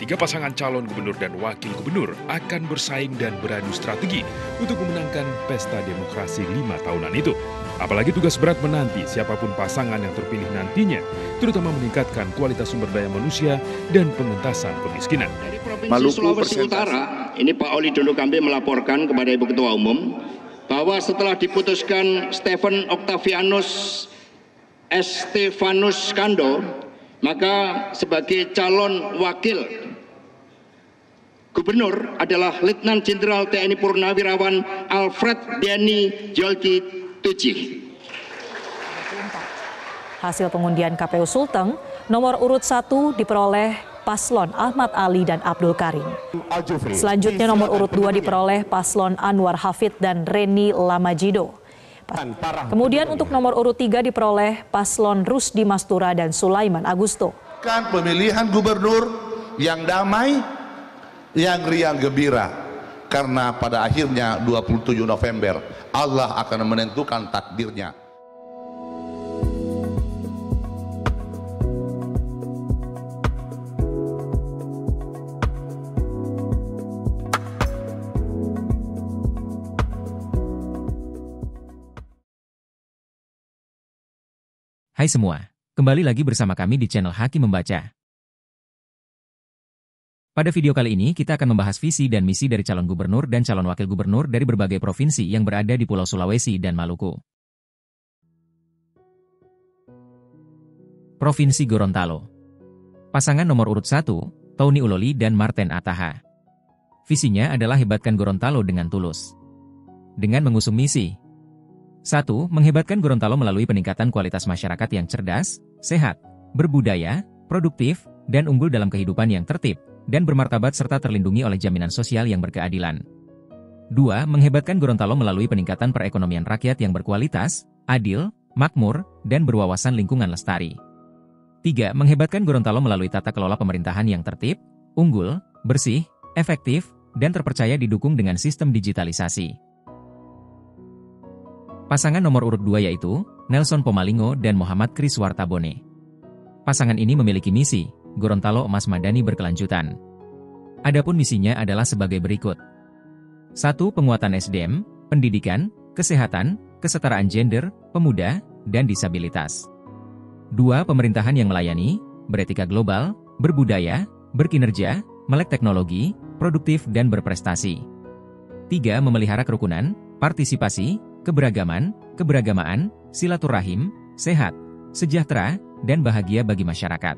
Tiga pasangan calon gubernur dan wakil gubernur akan bersaing dan beradu strategi untuk memenangkan pesta demokrasi 5 tahunan itu. Apalagi tugas berat menanti siapapun pasangan yang terpilih nantinya, terutama meningkatkan kualitas sumber daya manusia dan pengentasan kemiskinan. Dari Provinsi Sulawesi Utara, ini Pak Oli Dondo Kambe melaporkan kepada Ibu Ketua Umum bahwa setelah diputuskan Stephen Octavianus Estefanus Kando, maka sebagai calon wakil gubernur adalah Letnan Jenderal TNI Purnawirawan Alfred Denny Jolki Tuji. Hasil pengundian KPU Sulteng, nomor urut 1 diperoleh Paslon Ahmad Ali dan Abdul Karim. Selanjutnya nomor urut 2 diperoleh Paslon Anwar Hafid dan Reni Lamajido. Kemudian untuk nomor urut 3 diperoleh Paslon Rusdi Mastura dan Sulaiman Agusto. Pemilihan gubernur yang damai, yang riang gembira, karena pada akhirnya 27 November Allah akan menentukan takdirnya. Hai semua, kembali lagi bersama kami di channel Hakim Membaca. Pada video kali ini kita akan membahas visi dan misi dari calon gubernur dan calon wakil gubernur dari berbagai provinsi yang berada di Pulau Sulawesi dan Maluku. Provinsi Gorontalo. Pasangan nomor urut 1, Tony Uloli dan Marten Ataha. Visinya adalah hebatkan Gorontalo dengan tulus. Dengan mengusung misi 1. Menghebatkan Gorontalo melalui peningkatan kualitas masyarakat yang cerdas, sehat, berbudaya, produktif, dan unggul dalam kehidupan yang tertib, dan bermartabat serta terlindungi oleh jaminan sosial yang berkeadilan. 2. Menghebatkan Gorontalo melalui peningkatan perekonomian rakyat yang berkualitas, adil, makmur, dan berwawasan lingkungan lestari. 3. Menghebatkan Gorontalo melalui tata kelola pemerintahan yang tertib, unggul, bersih, efektif, dan terpercaya didukung dengan sistem digitalisasi. Pasangan nomor urut 2 yaitu Nelson Pomalingo dan Muhammad Kris Wartabone. Pasangan ini memiliki misi, Gorontalo Emas Madani berkelanjutan. Adapun misinya adalah sebagai berikut. 1. Penguatan SDM, pendidikan, kesehatan, kesetaraan gender, pemuda, dan disabilitas. 2. Pemerintahan yang melayani, beretika global, berbudaya, berkinerja, melek teknologi, produktif dan berprestasi. 3. Memelihara kerukunan, partisipasi, keberagaman, silaturahim, sehat, sejahtera, dan bahagia bagi masyarakat.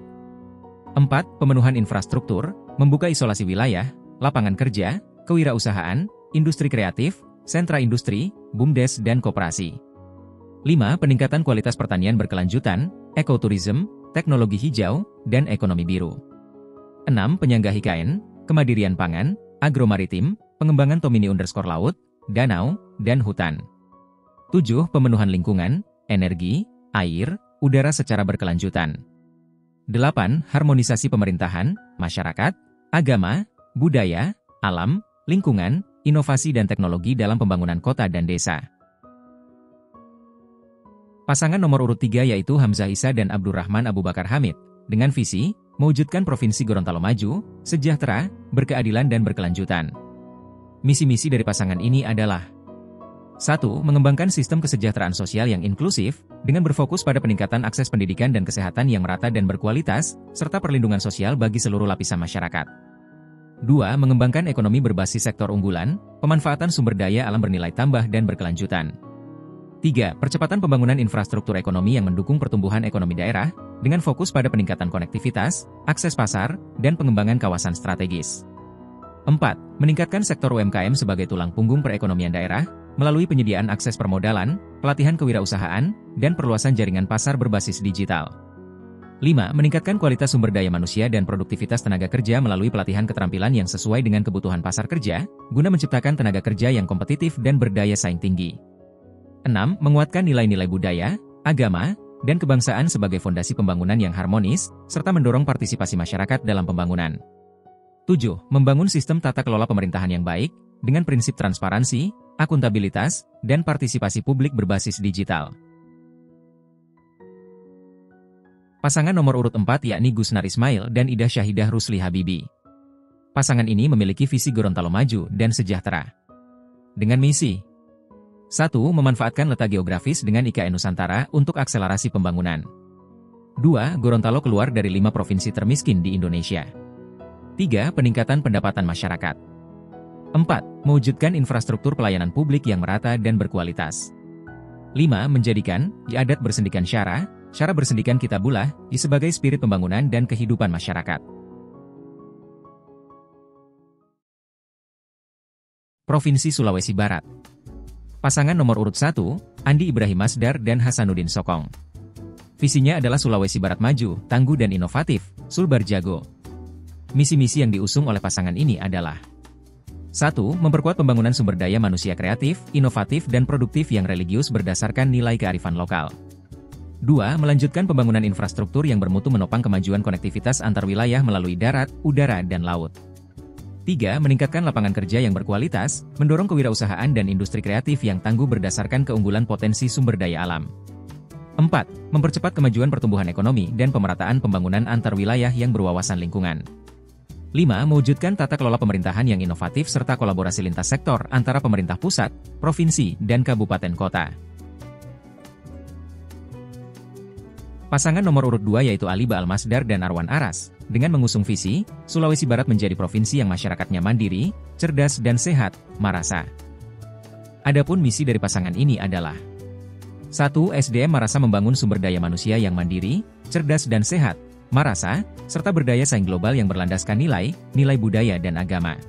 4. Pemenuhan infrastruktur, membuka isolasi wilayah, lapangan kerja, kewirausahaan, industri kreatif, sentra industri, BUMDes dan koperasi. 5. Peningkatan kualitas pertanian berkelanjutan, ekoturism, teknologi hijau, dan ekonomi biru. 6. Penyangga IKN, kemandirian pangan, agromaritim, pengembangan tomini_laut, danau, dan hutan. 7. Pemenuhan lingkungan, energi, air, udara secara berkelanjutan. 8. Harmonisasi pemerintahan, masyarakat, agama, budaya, alam, lingkungan, inovasi dan teknologi dalam pembangunan kota dan desa. Pasangan nomor urut 3 yaitu Hamzah Isa dan Abdurrahman Abu Bakar Hamid, dengan visi, mewujudkan Provinsi Gorontalo maju, sejahtera, berkeadilan dan berkelanjutan. Misi-misi dari pasangan ini adalah 1. Mengembangkan sistem kesejahteraan sosial yang inklusif, dengan berfokus pada peningkatan akses pendidikan dan kesehatan yang merata dan berkualitas, serta perlindungan sosial bagi seluruh lapisan masyarakat. 2. Mengembangkan ekonomi berbasis sektor unggulan, pemanfaatan sumber daya alam bernilai tambah dan berkelanjutan. 3. Percepatan pembangunan infrastruktur ekonomi yang mendukung pertumbuhan ekonomi daerah, dengan fokus pada peningkatan konektivitas, akses pasar, dan pengembangan kawasan strategis. 4. Meningkatkan sektor UMKM sebagai tulang punggung perekonomian daerah, melalui penyediaan akses permodalan, pelatihan kewirausahaan, dan perluasan jaringan pasar berbasis digital. 5. Meningkatkan kualitas sumber daya manusia dan produktivitas tenaga kerja melalui pelatihan keterampilan yang sesuai dengan kebutuhan pasar kerja, guna menciptakan tenaga kerja yang kompetitif dan berdaya saing tinggi. 6. Menguatkan nilai-nilai budaya, agama, dan kebangsaan sebagai fondasi pembangunan yang harmonis, serta mendorong partisipasi masyarakat dalam pembangunan. 7. Membangun sistem tata kelola pemerintahan yang baik, dengan prinsip transparansi, akuntabilitas, dan partisipasi publik berbasis digital. Pasangan nomor urut 4 yakni Gusnar Ismail dan Ida Syahidah Rusli Habibi. Pasangan ini memiliki visi Gorontalo maju dan sejahtera. Dengan misi 1. Memanfaatkan letak geografis dengan IKN Nusantara untuk akselerasi pembangunan. 2. Gorontalo keluar dari 5 provinsi termiskin di Indonesia. 3. Peningkatan pendapatan masyarakat. 4. Mewujudkan infrastruktur pelayanan publik yang merata dan berkualitas. 5. Menjadikan adat bersendikan syara bersendikan Kitabulah sebagai spirit pembangunan dan kehidupan masyarakat. Provinsi Sulawesi Barat. Pasangan nomor urut 1, Andi Ibrahim Masdar dan Hasanuddin Sokong. Visinya adalah Sulawesi Barat maju, tangguh dan inovatif, Sulbar Jago. Misi-misi yang diusung oleh pasangan ini adalah 1. Memperkuat pembangunan sumber daya manusia kreatif, inovatif dan produktif yang religius berdasarkan nilai kearifan lokal. 2. Melanjutkan pembangunan infrastruktur yang bermutu menopang kemajuan konektivitas antar wilayah melalui darat, udara dan laut. 3. Meningkatkan lapangan kerja yang berkualitas, mendorong kewirausahaan dan industri kreatif yang tangguh berdasarkan keunggulan potensi sumber daya alam. 4. Mempercepat kemajuan pertumbuhan ekonomi dan pemerataan pembangunan antar wilayah yang berwawasan lingkungan. 5. Mewujudkan tata kelola pemerintahan yang inovatif serta kolaborasi lintas sektor antara pemerintah pusat, provinsi, dan kabupaten kota. Pasangan nomor urut 2 yaitu Ali Baal Masdar dan Arwan Aras, dengan mengusung visi, Sulawesi Barat menjadi provinsi yang masyarakatnya mandiri, cerdas dan sehat, Marasa. Adapun misi dari pasangan ini adalah 1. SDM Marasa membangun sumber daya manusia yang mandiri, cerdas dan sehat, Marasa, serta berdaya saing global yang berlandaskan nilai budaya dan agama.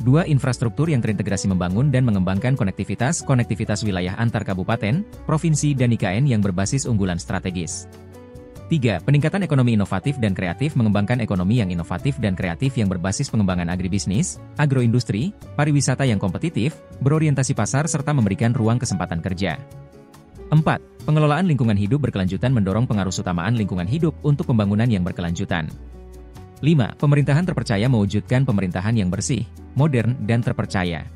2. Infrastruktur yang terintegrasi membangun dan mengembangkan konektivitas wilayah antar kabupaten, provinsi dan IKN yang berbasis unggulan strategis. 3. Peningkatan ekonomi inovatif dan kreatif mengembangkan ekonomi yang inovatif dan kreatif yang berbasis pengembangan agribisnis, agroindustri, pariwisata yang kompetitif, berorientasi pasar serta memberikan ruang kesempatan kerja. 4. Pengelolaan lingkungan hidup berkelanjutan mendorong pengarusutamaan lingkungan hidup untuk pembangunan yang berkelanjutan. 5. Pemerintahan terpercaya mewujudkan pemerintahan yang bersih, modern, dan terpercaya.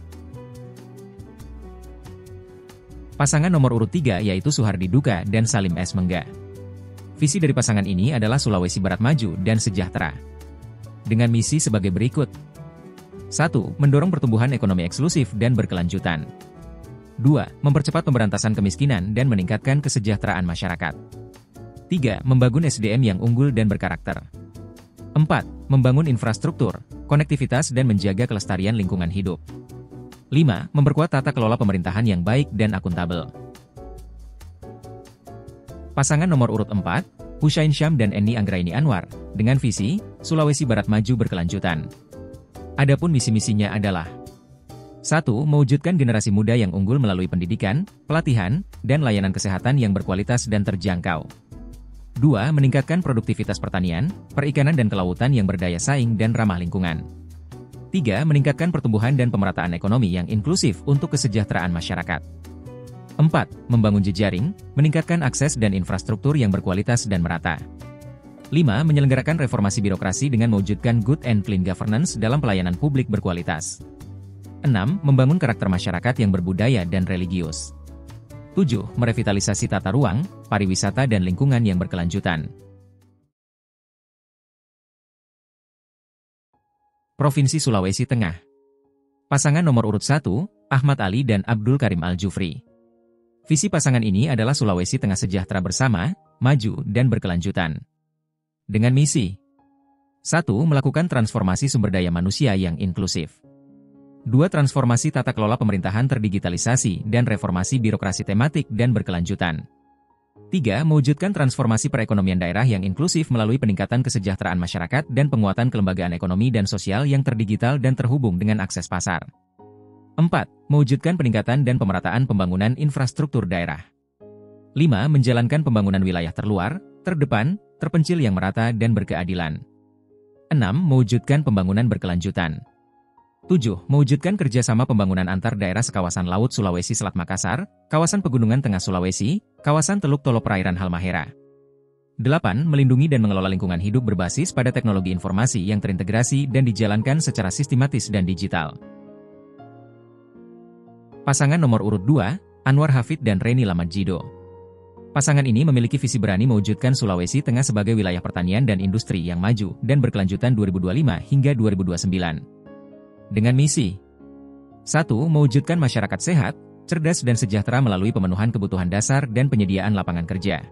Pasangan nomor urut 3 yaitu Suhardi Duka dan Salim S. Mengga. Visi dari pasangan ini adalah Sulawesi Barat maju dan sejahtera. Dengan misi sebagai berikut. 1. Mendorong pertumbuhan ekonomi eksklusif dan berkelanjutan. 2. Mempercepat pemberantasan kemiskinan dan meningkatkan kesejahteraan masyarakat. 3. Membangun SDM yang unggul dan berkarakter. 4. Membangun infrastruktur, konektivitas dan menjaga kelestarian lingkungan hidup. 5. Memperkuat tata kelola pemerintahan yang baik dan akuntabel. Pasangan nomor urut 4, Hussein Syam dan Eni Anggraini Anwar, dengan visi, Sulawesi Barat maju berkelanjutan. Adapun misi-misinya adalah 1. Mewujudkan generasi muda yang unggul melalui pendidikan, pelatihan, dan layanan kesehatan yang berkualitas dan terjangkau. 2. Meningkatkan produktivitas pertanian, perikanan dan kelautan yang berdaya saing dan ramah lingkungan. 3. Meningkatkan pertumbuhan dan pemerataan ekonomi yang inklusif untuk kesejahteraan masyarakat. 4. Membangun jejaring, meningkatkan akses dan infrastruktur yang berkualitas dan merata. 5. Menyelenggarakan reformasi birokrasi dengan mewujudkan good and clean governance dalam pelayanan publik berkualitas. 6. Membangun karakter masyarakat yang berbudaya dan religius. 7. Merevitalisasi tata ruang, pariwisata dan lingkungan yang berkelanjutan. Provinsi Sulawesi Tengah. Pasangan nomor urut 1, Ahmad Ali dan Abdul Karim Al-Jufri. Visi pasangan ini adalah Sulawesi Tengah sejahtera bersama, maju dan berkelanjutan. Dengan misi 1. Melakukan transformasi sumber daya manusia yang inklusif. 2. Transformasi tata kelola pemerintahan terdigitalisasi dan reformasi birokrasi tematik dan berkelanjutan. 3. Mewujudkan transformasi perekonomian daerah yang inklusif melalui peningkatan kesejahteraan masyarakat dan penguatan kelembagaan ekonomi dan sosial yang terdigital dan terhubung dengan akses pasar. 4. Mewujudkan peningkatan dan pemerataan pembangunan infrastruktur daerah. 5. Menjalankan pembangunan wilayah terluar, terdepan, terpencil yang merata dan berkeadilan. 6. Mewujudkan pembangunan berkelanjutan. 7. Mewujudkan kerjasama pembangunan antar daerah sekawasan Laut Sulawesi Selat Makassar, kawasan Pegunungan Tengah Sulawesi, kawasan Teluk Tolo Perairan Halmahera. 8. Melindungi dan mengelola lingkungan hidup berbasis pada teknologi informasi yang terintegrasi dan dijalankan secara sistematis dan digital. Pasangan nomor urut 2, Anwar Hafid dan Reni Lamadjido. Pasangan ini memiliki visi berani mewujudkan Sulawesi Tengah sebagai wilayah pertanian dan industri yang maju dan berkelanjutan 2025 hingga 2029. Dengan misi 1. Mewujudkan masyarakat sehat, cerdas dan sejahtera melalui pemenuhan kebutuhan dasar dan penyediaan lapangan kerja.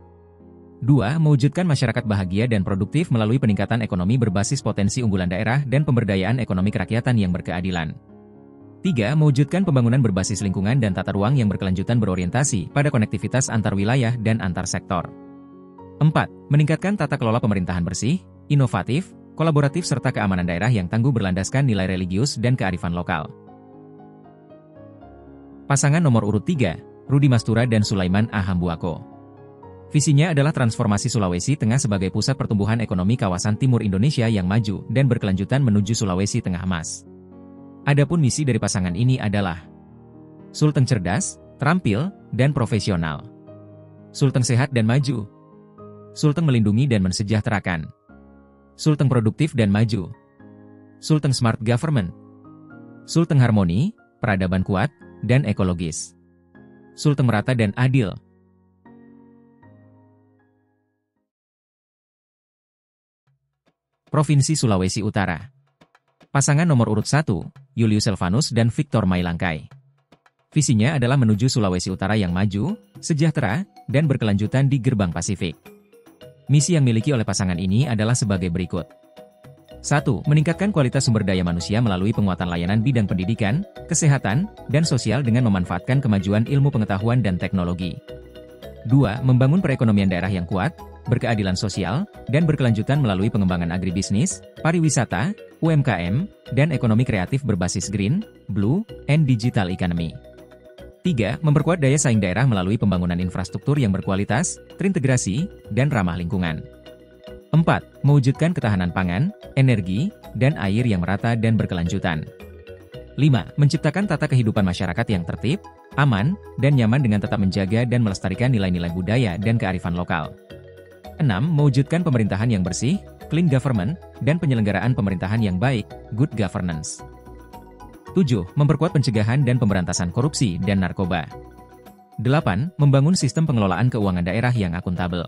2. Mewujudkan masyarakat bahagia dan produktif melalui peningkatan ekonomi berbasis potensi unggulan daerah dan pemberdayaan ekonomi kerakyatan yang berkeadilan. 3. Mewujudkan pembangunan berbasis lingkungan dan tata ruang yang berkelanjutan berorientasi pada konektivitas antar wilayah dan antar sektor. 4. Meningkatkan tata kelola pemerintahan bersih, inovatif, kolaboratif serta keamanan daerah yang tangguh berlandaskan nilai religius dan kearifan lokal. Pasangan nomor urut 3, Rudi Mastura dan Sulaiman A. Hambuako. Visinya adalah transformasi Sulawesi Tengah sebagai pusat pertumbuhan ekonomi kawasan timur Indonesia yang maju dan berkelanjutan menuju Sulawesi Tengah Emas. Adapun misi dari pasangan ini adalah Sulteng cerdas, terampil, dan profesional. Sulteng sehat dan maju. Sulteng melindungi dan mensejahterakan. Sulteng produktif dan maju. Sulteng smart government. Sulteng harmoni, peradaban kuat, dan ekologis. Sulteng merata dan adil. Provinsi Sulawesi Utara. Pasangan nomor urut 1, Julius Selvanus dan Victor Mailangkai. Visinya adalah menuju Sulawesi Utara yang maju, sejahtera, dan berkelanjutan di gerbang Pasifik. Misi yang dimiliki oleh pasangan ini adalah sebagai berikut. 1. Meningkatkan kualitas sumber daya manusia melalui penguatan layanan bidang pendidikan, kesehatan, dan sosial dengan memanfaatkan kemajuan ilmu pengetahuan dan teknologi. 2. Membangun perekonomian daerah yang kuat, berkeadilan sosial, dan berkelanjutan melalui pengembangan agribisnis, pariwisata, UMKM, dan ekonomi kreatif berbasis green, blue, and digital economy. 3. Memperkuat daya saing daerah melalui pembangunan infrastruktur yang berkualitas, terintegrasi, dan ramah lingkungan. 4. Mewujudkan ketahanan pangan, energi, dan air yang merata dan berkelanjutan. 5. Menciptakan tata kehidupan masyarakat yang tertib, aman, dan nyaman dengan tetap menjaga dan melestarikan nilai-nilai budaya dan kearifan lokal. 6. Mewujudkan pemerintahan yang bersih, clean government, dan penyelenggaraan pemerintahan yang baik, good governance. 7. Memperkuat pencegahan dan pemberantasan korupsi dan narkoba. 8. Membangun sistem pengelolaan keuangan daerah yang akuntabel.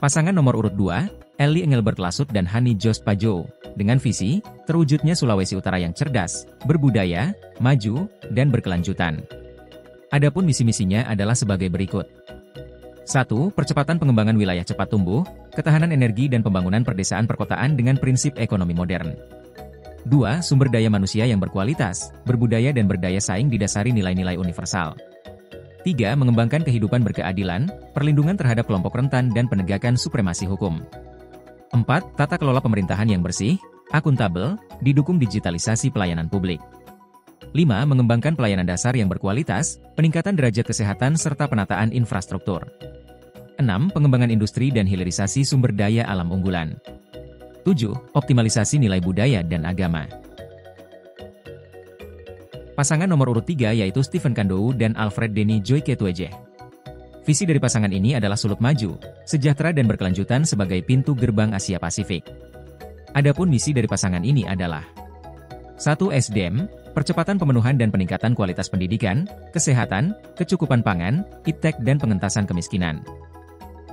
Pasangan nomor urut 2, Eli Engelbert Lasut dan Hani Jos Pajo, dengan visi, terwujudnya Sulawesi Utara yang cerdas, berbudaya, maju, dan berkelanjutan. Adapun misi-misinya adalah sebagai berikut. 1. Percepatan pengembangan wilayah cepat tumbuh, ketahanan energi dan pembangunan perdesaan perkotaan dengan prinsip ekonomi modern. 2. Sumber daya manusia yang berkualitas, berbudaya dan berdaya saing didasari nilai-nilai universal. 3. Mengembangkan kehidupan berkeadilan, perlindungan terhadap kelompok rentan dan penegakan supremasi hukum. 4. Tata kelola pemerintahan yang bersih, akuntabel, didukung digitalisasi pelayanan publik. 5. Mengembangkan pelayanan dasar yang berkualitas, peningkatan derajat kesehatan serta penataan infrastruktur. 6. Pengembangan industri dan hilirisasi sumber daya alam unggulan. 7. Optimalisasi nilai budaya dan agama. Pasangan nomor urut 3 yaitu Stephen Kandou dan Alfred Denny Joy Ketweje. Visi dari pasangan ini adalah sulut maju, sejahtera dan berkelanjutan sebagai pintu gerbang Asia Pasifik. Adapun misi dari pasangan ini adalah 1. SDM, percepatan pemenuhan dan peningkatan kualitas pendidikan, kesehatan, kecukupan pangan, iptek dan pengentasan kemiskinan.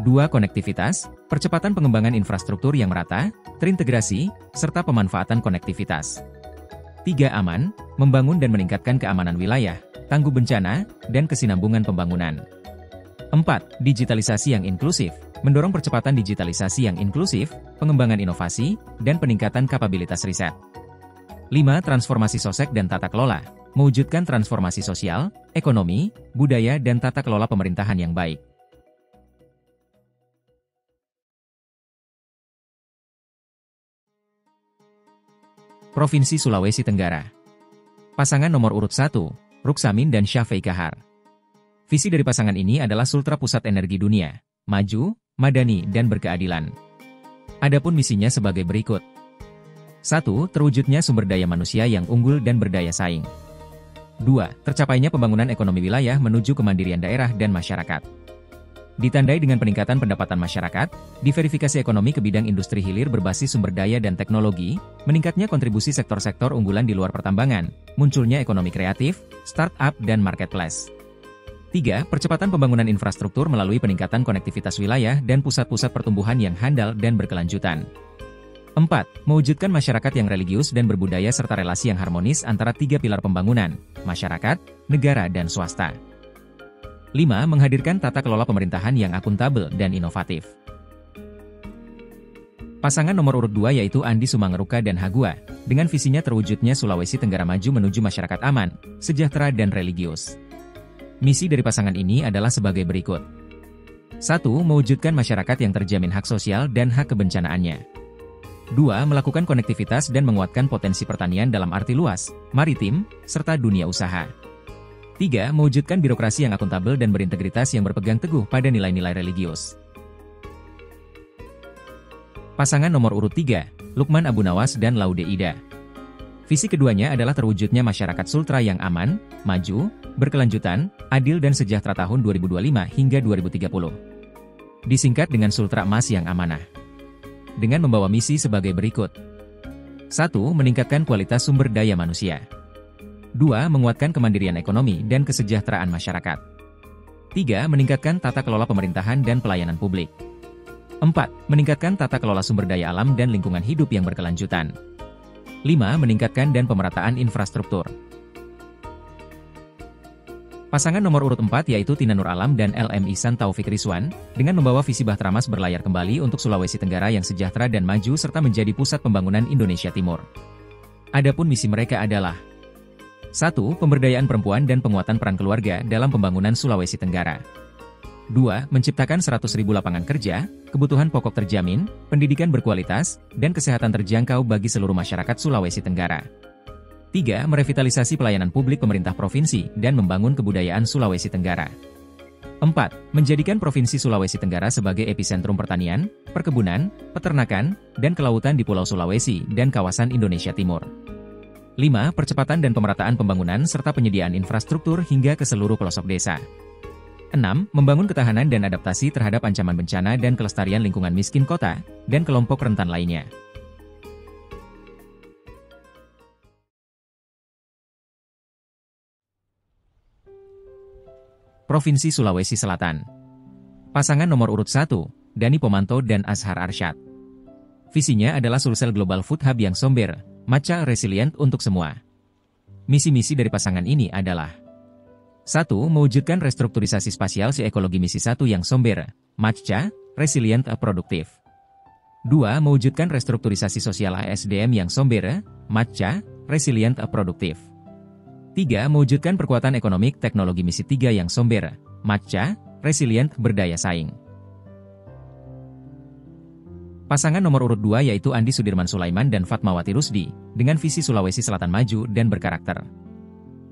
2. Konektivitas, percepatan pengembangan infrastruktur yang merata, terintegrasi, serta pemanfaatan konektivitas. 3. Aman, membangun dan meningkatkan keamanan wilayah, tangguh bencana, dan kesinambungan pembangunan. 4. Digitalisasi yang inklusif, mendorong percepatan digitalisasi yang inklusif, pengembangan inovasi, dan peningkatan kapabilitas riset. 5. Transformasi sosek dan tata kelola, mewujudkan transformasi sosial, ekonomi, budaya dan tata kelola pemerintahan yang baik. Provinsi Sulawesi Tenggara. Pasangan nomor urut 1, Ruksamin dan Syafei Kahar. Visi dari pasangan ini adalah Sultra Pusat Energi Dunia, maju, madani, dan berkeadilan. Adapun misinya sebagai berikut. 1. Terwujudnya sumber daya manusia yang unggul dan berdaya saing. 2. Tercapainya pembangunan ekonomi wilayah menuju kemandirian daerah dan masyarakat. Ditandai dengan peningkatan pendapatan masyarakat, diverifikasi ekonomi ke bidang industri hilir berbasis sumber daya dan teknologi, meningkatnya kontribusi sektor-sektor unggulan di luar pertambangan, munculnya ekonomi kreatif, startup dan marketplace. 3. Percepatan pembangunan infrastruktur melalui peningkatan konektivitas wilayah dan pusat-pusat pertumbuhan yang handal dan berkelanjutan. 4. Mewujudkan masyarakat yang religius dan berbudaya serta relasi yang harmonis antara 3 pilar pembangunan, masyarakat, negara dan swasta. 5. Menghadirkan tata kelola pemerintahan yang akuntabel dan inovatif. Pasangan nomor urut 2 yaitu Andi Sumangeruka dan Hagua, dengan visinya terwujudnya Sulawesi Tenggara Maju menuju masyarakat aman, sejahtera dan religius. Misi dari pasangan ini adalah sebagai berikut. 1. Mewujudkan masyarakat yang terjamin hak sosial dan hak kebencanaannya. 2. Melakukan konektivitas dan menguatkan potensi pertanian dalam arti luas, maritim, serta dunia usaha. 3. Mewujudkan birokrasi yang akuntabel dan berintegritas yang berpegang teguh pada nilai-nilai religius. Pasangan nomor urut 3, Lukman Abu Nawas dan Laude Ida. Visi keduanya adalah terwujudnya masyarakat Sultra yang aman, maju, berkelanjutan, adil dan sejahtera tahun 2025 hingga 2030. Disingkat dengan Sultra Emas yang amanah. Dengan membawa misi sebagai berikut. 1. Meningkatkan kualitas sumber daya manusia. 2. Menguatkan kemandirian ekonomi dan kesejahteraan masyarakat. 3. Meningkatkan tata kelola pemerintahan dan pelayanan publik. 4. Meningkatkan tata kelola sumber daya alam dan lingkungan hidup yang berkelanjutan. 5. Meningkatkan dan pemerataan infrastruktur. Pasangan nomor urut 4 yaitu Tina Nur Alam dan LM Ihsan Taufik Rizwan, dengan membawa visi Bahtera Mas berlayar kembali untuk Sulawesi Tenggara yang sejahtera dan maju serta menjadi pusat pembangunan Indonesia Timur. Adapun misi mereka adalah 1. Pemberdayaan perempuan dan penguatan peran keluarga dalam pembangunan Sulawesi Tenggara. 2. Menciptakan 100.000 lapangan kerja, kebutuhan pokok terjamin, pendidikan berkualitas, dan kesehatan terjangkau bagi seluruh masyarakat Sulawesi Tenggara. 3. Merevitalisasi pelayanan publik pemerintah provinsi dan membangun kebudayaan Sulawesi Tenggara. 4. Menjadikan Provinsi Sulawesi Tenggara sebagai epicentrum pertanian, perkebunan, peternakan, dan kelautan di Pulau Sulawesi dan kawasan Indonesia Timur. 5. Percepatan dan pemerataan pembangunan serta penyediaan infrastruktur hingga ke seluruh pelosok desa. 6. Membangun ketahanan dan adaptasi terhadap ancaman bencana dan kelestarian lingkungan miskin kota, dan kelompok rentan lainnya. Provinsi Sulawesi Selatan. Pasangan nomor urut 1, Dani Pomanto dan Azhar Arsyad. Visinya adalah Sulsel Global Food Hub yang somber, maca resilient untuk semua. Misi-misi dari pasangan ini adalah 1. Mewujudkan restrukturisasi spasial si ekologi misi 1 yang somber, matcha, resilient, produktif. 2. Mewujudkan restrukturisasi sosial ASDM yang somber, matcha, resilient, produktif. 3. Mewujudkan perkuatan ekonomi teknologi misi 3 yang somber, matcha, resilient, berdaya saing. Pasangan nomor urut 2 yaitu Andi Sudirman Sulaiman dan Fatmawati Rusdi, dengan visi Sulawesi Selatan maju dan berkarakter.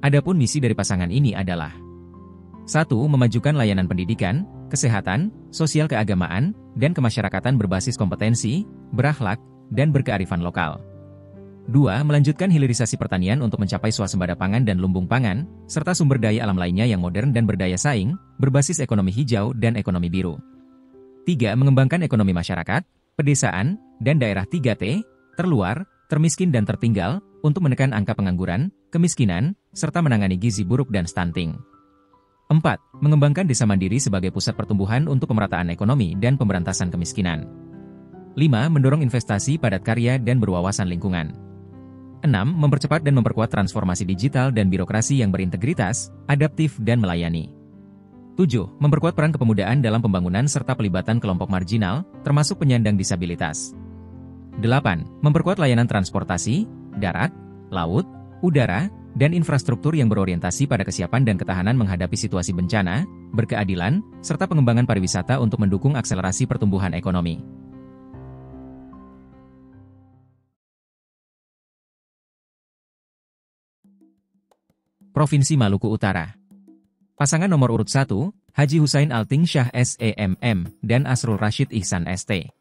Adapun misi dari pasangan ini adalah 1. Memajukan layanan pendidikan, kesehatan, sosial keagamaan, dan kemasyarakatan berbasis kompetensi, berakhlak, dan berkearifan lokal. 2. Melanjutkan hilirisasi pertanian untuk mencapai swasembada pangan dan lumbung pangan, serta sumber daya alam lainnya yang modern dan berdaya saing, berbasis ekonomi hijau dan ekonomi biru. 3. Mengembangkan ekonomi masyarakat, pedesaan, dan daerah 3T, terluar, termiskin dan tertinggal, untuk menekan angka pengangguran, kemiskinan, serta menangani gizi buruk dan stunting. 4. Mengembangkan desa mandiri sebagai pusat pertumbuhan untuk pemerataan ekonomi dan pemberantasan kemiskinan. 5. Mendorong investasi padat karya dan berwawasan lingkungan. 6. Mempercepat dan memperkuat transformasi digital dan birokrasi yang berintegritas, adaptif dan melayani. 7. Memperkuat peran kepemudaan dalam pembangunan serta pelibatan kelompok marginal, termasuk penyandang disabilitas. 8. Memperkuat layanan transportasi, darat, laut, udara, dan infrastruktur yang berorientasi pada kesiapan dan ketahanan menghadapi situasi bencana, berkeadilan, serta pengembangan pariwisata untuk mendukung akselerasi pertumbuhan ekonomi. Provinsi Maluku Utara. Pasangan nomor urut 1, Haji Husain Alting Syah SEMM, dan Asrul Rashid Ihsan ST.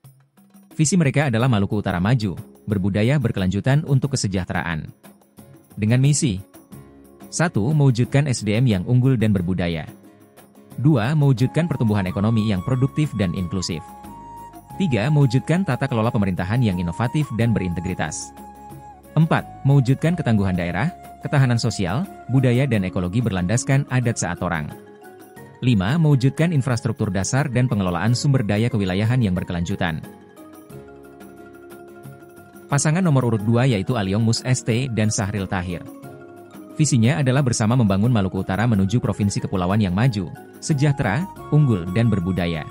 Visi mereka adalah Maluku Utara maju, berbudaya berkelanjutan untuk kesejahteraan. Dengan misi 1. Mewujudkan SDM yang unggul dan berbudaya. 2. Mewujudkan pertumbuhan ekonomi yang produktif dan inklusif. 3. Mewujudkan tata kelola pemerintahan yang inovatif dan berintegritas. 4. Mewujudkan ketangguhan daerah, ketahanan sosial, budaya dan ekologi berlandaskan adat seatorang. 5. Mewujudkan infrastruktur dasar dan pengelolaan sumber daya kewilayahan yang berkelanjutan. Pasangan nomor urut 2 yaitu Aliong Mus ST dan Sahril Tahir. Visinya adalah bersama membangun Maluku Utara menuju provinsi kepulauan yang maju, sejahtera, unggul dan berbudaya.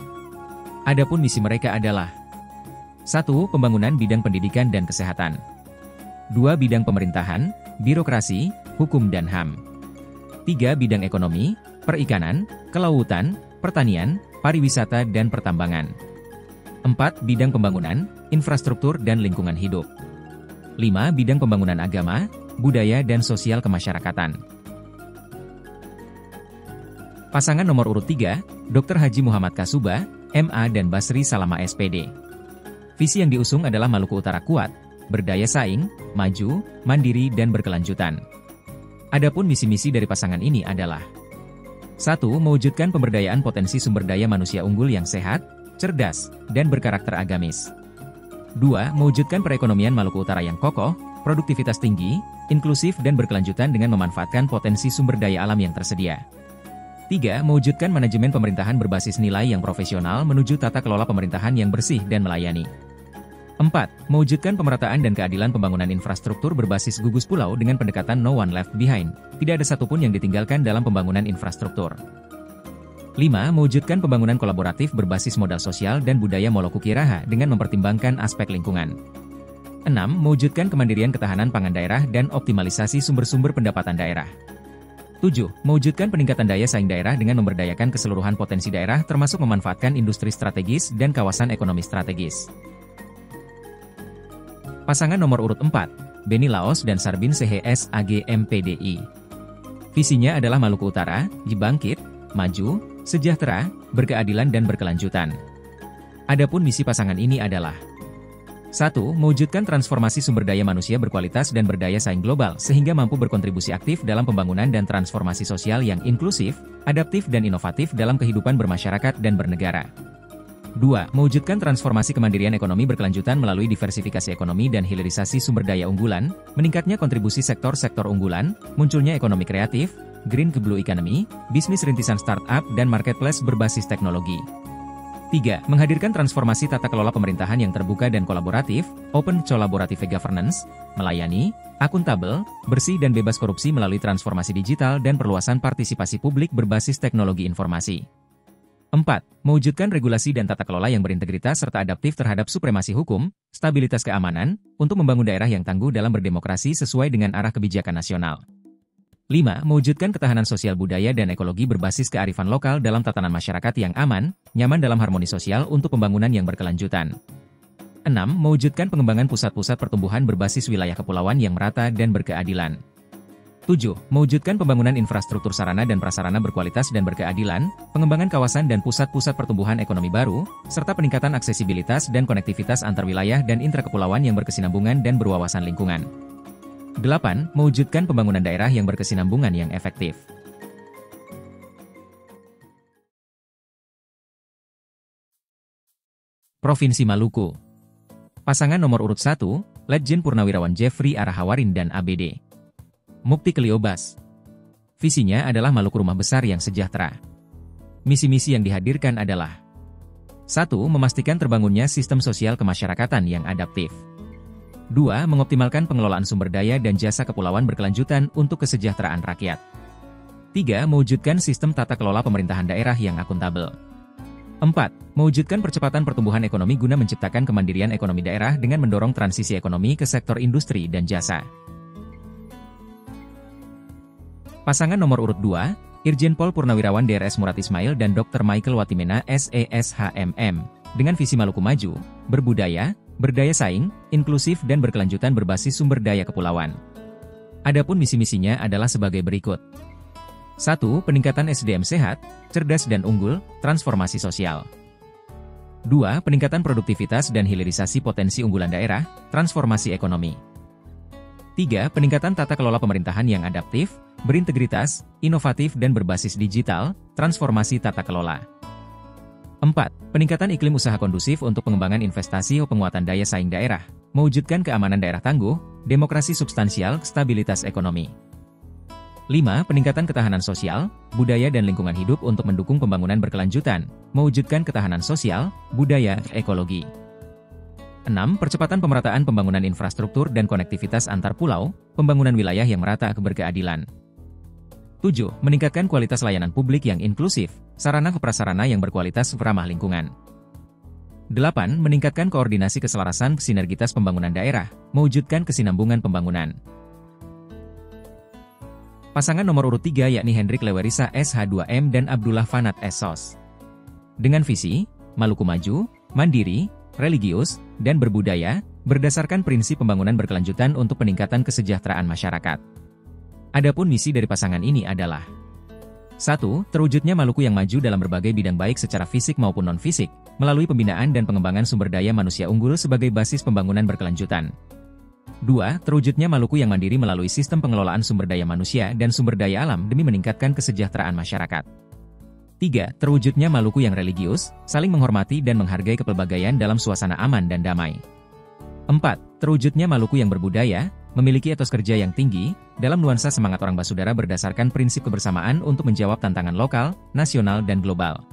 Adapun misi mereka adalah 1. Pembangunan bidang pendidikan dan kesehatan. 2. Bidang pemerintahan, birokrasi, hukum dan HAM. 3. Bidang ekonomi, perikanan, kelautan, pertanian, pariwisata dan pertambangan. 4. Bidang pembangunan, infrastruktur dan lingkungan hidup. 5. Bidang pembangunan agama, budaya dan sosial kemasyarakatan. Pasangan nomor urut 3, Dr. Haji Muhammad Kasuba, MA dan Basri Salama SPD. Visi yang diusung adalah Maluku Utara kuat, berdaya saing, maju, mandiri dan berkelanjutan. Adapun misi-misi dari pasangan ini adalah 1. Mewujudkan pemberdayaan potensi sumber daya manusia unggul yang sehat, cerdas, dan berkarakter agamis. 2. Mewujudkan perekonomian Maluku Utara yang kokoh, produktivitas tinggi, inklusif dan berkelanjutan dengan memanfaatkan potensi sumber daya alam yang tersedia. 3. Mewujudkan manajemen pemerintahan berbasis nilai yang profesional menuju tata kelola pemerintahan yang bersih dan melayani. 4. Mewujudkan pemerataan dan keadilan pembangunan infrastruktur berbasis gugus pulau dengan pendekatan no one left behind, tidak ada satupun yang ditinggalkan dalam pembangunan infrastruktur. 5. Mewujudkan pembangunan kolaboratif berbasis modal sosial dan budaya Molokuki Raha dengan mempertimbangkan aspek lingkungan. 6. Mewujudkan kemandirian ketahanan pangan daerah dan optimalisasi sumber-sumber pendapatan daerah. 7. Mewujudkan peningkatan daya saing daerah dengan memberdayakan keseluruhan potensi daerah termasuk memanfaatkan industri strategis dan kawasan ekonomi strategis. Pasangan nomor urut 4, Beni Laos dan Sarbin CHS AG MPDI. Visinya adalah Maluku Utara, bangkit, maju, sejahtera, berkeadilan dan berkelanjutan. Adapun misi pasangan ini adalah 1. Mewujudkan transformasi sumber daya manusia berkualitas dan berdaya saing global sehingga mampu berkontribusi aktif dalam pembangunan dan transformasi sosial yang inklusif, adaptif dan inovatif dalam kehidupan bermasyarakat dan bernegara. 2. Mewujudkan transformasi kemandirian ekonomi berkelanjutan melalui diversifikasi ekonomi dan hilirisasi sumber daya unggulan, meningkatnya kontribusi sektor-sektor unggulan, munculnya ekonomi kreatif, green ke blue economy, bisnis rintisan startup dan marketplace berbasis teknologi. 3. Menghadirkan transformasi tata kelola pemerintahan yang terbuka dan kolaboratif, open collaborative governance, melayani, akuntabel, bersih dan bebas korupsi melalui transformasi digital dan perluasan partisipasi publik berbasis teknologi informasi. 4. Mewujudkan regulasi dan tata kelola yang berintegritas serta adaptif terhadap supremasi hukum, stabilitas keamanan, untuk membangun daerah yang tangguh dalam berdemokrasi sesuai dengan arah kebijakan nasional. 5. Mewujudkan ketahanan sosial budaya dan ekologi berbasis kearifan lokal dalam tatanan masyarakat yang aman, nyaman dalam harmoni sosial untuk pembangunan yang berkelanjutan. 6. Mewujudkan pengembangan pusat-pusat pertumbuhan berbasis wilayah kepulauan yang merata dan berkeadilan. 7. Mewujudkan pembangunan infrastruktur sarana dan prasarana berkualitas dan berkeadilan, pengembangan kawasan dan pusat-pusat pertumbuhan ekonomi baru, serta peningkatan aksesibilitas dan konektivitas antar wilayah dan intra-kepulauan yang berkesinambungan dan berwawasan lingkungan. 8. Mewujudkan pembangunan daerah yang berkesinambungan yang efektif. Provinsi Maluku. Pasangan nomor urut 1, Letjen Purnawirawan Jeffrey Arahawarin dan ABD. Mukti Keliobas. Visinya adalah Maluku rumah besar yang sejahtera. Misi-misi yang dihadirkan adalah 1. Memastikan terbangunnya sistem sosial kemasyarakatan yang adaptif. 2. Mengoptimalkan pengelolaan sumber daya dan jasa kepulauan berkelanjutan untuk kesejahteraan rakyat. 3. Mewujudkan sistem tata kelola pemerintahan daerah yang akuntabel. 4. Mewujudkan percepatan pertumbuhan ekonomi guna menciptakan kemandirian ekonomi daerah dengan mendorong transisi ekonomi ke sektor industri dan jasa. Pasangan nomor urut 2, Irjen Pol Purnawirawan DRS Murad Ismail dan Dr. Michael Watimena SESHMM, dengan visi Maluku maju, berbudaya, berdaya saing, inklusif dan berkelanjutan berbasis sumber daya kepulauan. Adapun misi-misinya adalah sebagai berikut. 1. Peningkatan SDM sehat, cerdas dan unggul, transformasi sosial. 2. Peningkatan produktivitas dan hilirisasi potensi unggulan daerah, transformasi ekonomi. 3. Peningkatan tata kelola pemerintahan yang adaptif, berintegritas, inovatif dan berbasis digital, transformasi tata kelola. 4. Peningkatan iklim usaha kondusif untuk pengembangan investasi atau penguatan daya saing daerah, mewujudkan keamanan daerah tangguh, demokrasi substansial, stabilitas ekonomi. 5. Peningkatan ketahanan sosial, budaya dan lingkungan hidup untuk mendukung pembangunan berkelanjutan, mewujudkan ketahanan sosial, budaya, ekologi. 6. Percepatan pemerataan pembangunan infrastruktur dan konektivitas antar pulau, pembangunan wilayah yang merata berkeadilan. 7. Meningkatkan kualitas layanan publik yang inklusif, sarana prasarana yang berkualitas ramah lingkungan. 8. Meningkatkan koordinasi keselarasan sinergitas pembangunan daerah, mewujudkan kesinambungan pembangunan. Pasangan nomor urut 3 yakni Hendrik Lewerisa SH2M dan Abdullah Fanat SSOS. Dengan visi, Maluku maju, mandiri, religius, dan berbudaya, berdasarkan prinsip pembangunan berkelanjutan untuk peningkatan kesejahteraan masyarakat. Adapun misi dari pasangan ini adalah 1. Terwujudnya Maluku yang maju dalam berbagai bidang baik secara fisik maupun non-fisik, melalui pembinaan dan pengembangan sumber daya manusia unggul sebagai basis pembangunan berkelanjutan. 2. Terwujudnya Maluku yang mandiri melalui sistem pengelolaan sumber daya manusia dan sumber daya alam demi meningkatkan kesejahteraan masyarakat. 3. Terwujudnya Maluku yang religius, saling menghormati dan menghargai kepelbagaian dalam suasana aman dan damai. 4. Terwujudnya Maluku yang berbudaya, memiliki etos kerja yang tinggi, dalam nuansa semangat orang Basudara berdasarkan prinsip kebersamaan untuk menjawab tantangan lokal, nasional dan global.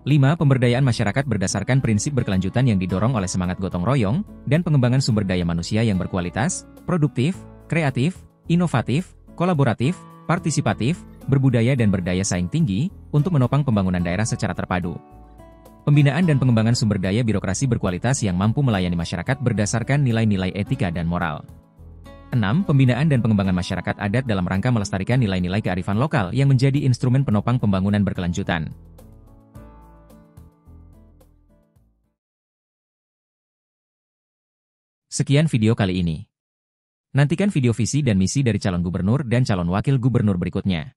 5. Pemberdayaan masyarakat berdasarkan prinsip berkelanjutan yang didorong oleh semangat gotong royong, dan pengembangan sumber daya manusia yang berkualitas, produktif, kreatif, inovatif, kolaboratif, partisipatif, berbudaya dan berdaya saing tinggi, untuk menopang pembangunan daerah secara terpadu. Pembinaan dan pengembangan sumber daya birokrasi berkualitas yang mampu melayani masyarakat berdasarkan nilai-nilai etika dan moral. 6. Pembinaan dan pengembangan masyarakat adat dalam rangka melestarikan nilai-nilai kearifan lokal yang menjadi instrumen penopang pembangunan berkelanjutan. Sekian video kali ini. Nantikan video visi dan misi dari calon gubernur dan calon wakil gubernur berikutnya.